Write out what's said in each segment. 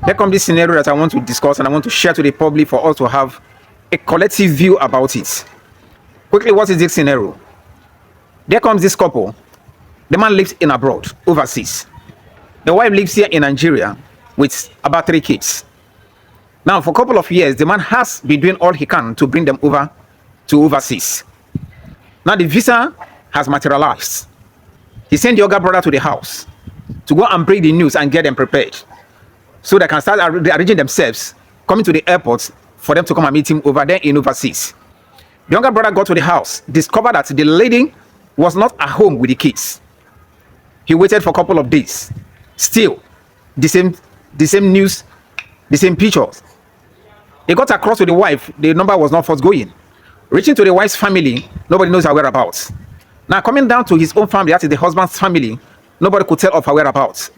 Here comes this scenario that I want to discuss and I want to share to the public for us to have a collective view about it. Quickly, what is this scenario? There comes this couple. The man lives in abroad, overseas. The wife lives here in Nigeria with about 3 kids. Now, for a couple of years, the man has been doing all he can to bring them over to overseas. Now, the visa has materialized. He sent the younger brother to the house to go and bring the news and get them prepared so they can start arranging themselves, coming to the airport for them to come and meet him over there in overseas. The younger brother got to the house, discovered that the lady was not at home with the kids. He waited for a couple of days. Still, the same news, the same pictures. He got across to the wife, the number was not forthgoing. Reaching to the wife's family, nobody knows her whereabouts. Now coming down to his own family, that is the husband's family, nobody could tell of her whereabouts.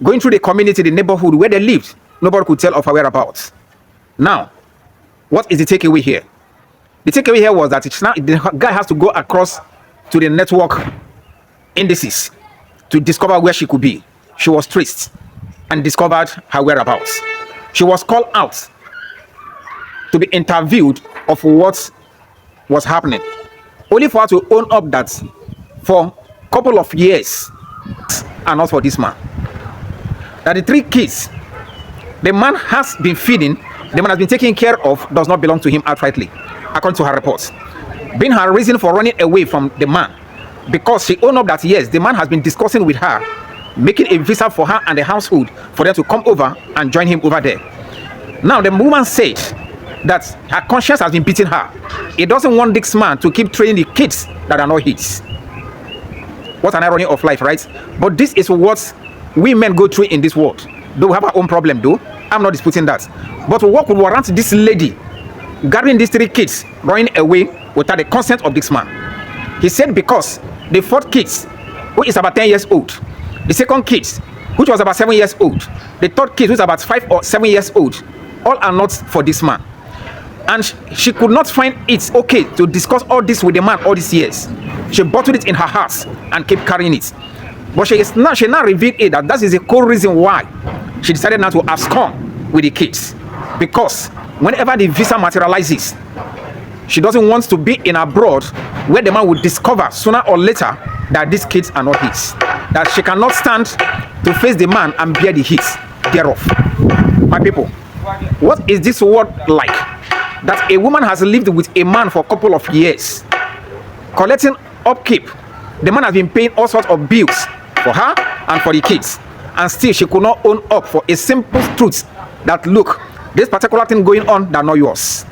Going through the community, the neighborhood where they lived, nobody could tell of her whereabouts. Now, what is the takeaway here? The takeaway here was that it's now the guy has to go across to the network indices to discover where she could be. She was traced and discovered her whereabouts. She was called out to be interviewed of what was happening, only for her to own up that for a couple of years, and not for this man, that the 3 kids the man has been feeding, the man has been taking care of, does not belong to him outrightly, according to her reports. Being her reason for running away from the man, because she owned up that yes, the man has been discussing with her, making a visa for her and the household for them to come over and join him over there. Now the woman said that her conscience has been beating her. He doesn't want this man to keep training the kids that are not his. What an irony of life, right? But this is what we men go through in this world. Though we have our own problem though, I'm not disputing that. But what would warrant this lady gathering these 3 kids running away without the consent of this man? He said because the 4th kid, who is about 10 years old, the 2nd kid, which was about 7 years old, the 3rd kid, who's about 5 or 7 years old, all are not for this man. And she could not find it okay to discuss all this with the man all these years. She bottled it in her heart and kept carrying it. But she now revealed it that is the core reason why she decided not to abscond with the kids. Because whenever the visa materializes, she doesn't want to be in abroad where the man will discover sooner or later that these kids are not his. That she cannot stand to face the man and bear the heat thereof. My people, what is this world like? That a woman has lived with a man for a couple of years, collecting upkeep. The man has been paying all sorts of bills for her and for the kids, and still she could not own up for a simple truth that look, this particular thing going on, they're not yours.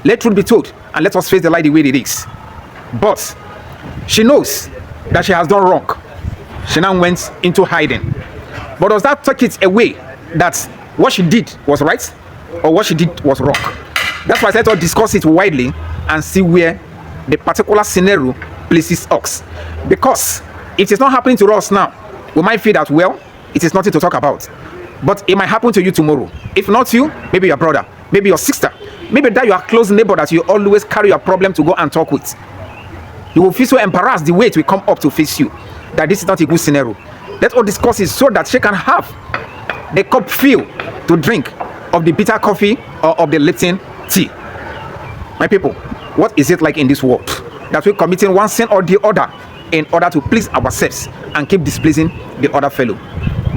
Let truth be told and let us face the light the way it is. But she knows that she has done wrong. She now went into hiding. But does that take it away that what she did was right or what she did was wrong? That's why I said to discuss it widely and see where the particular scenario places us. Because it is not happening to us now. We might feel that, well, it is nothing to talk about. But it might happen to you tomorrow. If not you, maybe your brother, maybe your sister, maybe that your close neighbor that you always carry your problem to go and talk with. You will feel so embarrassed the way it will come up to face you that this is not a good scenario. Let's all discuss it so that she can have the cup feel to drink of the bitter coffee or of the Lipton tea. My people, what is it like in this world that we're committing one sin or the other in order to please ourselves and keep displeasing the other fellow?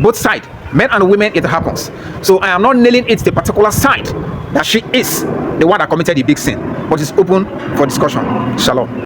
Both sides, men and women, it happens. So I am not nailing it the particular side that she is the one that committed the big sin, but it's open for discussion. Shalom.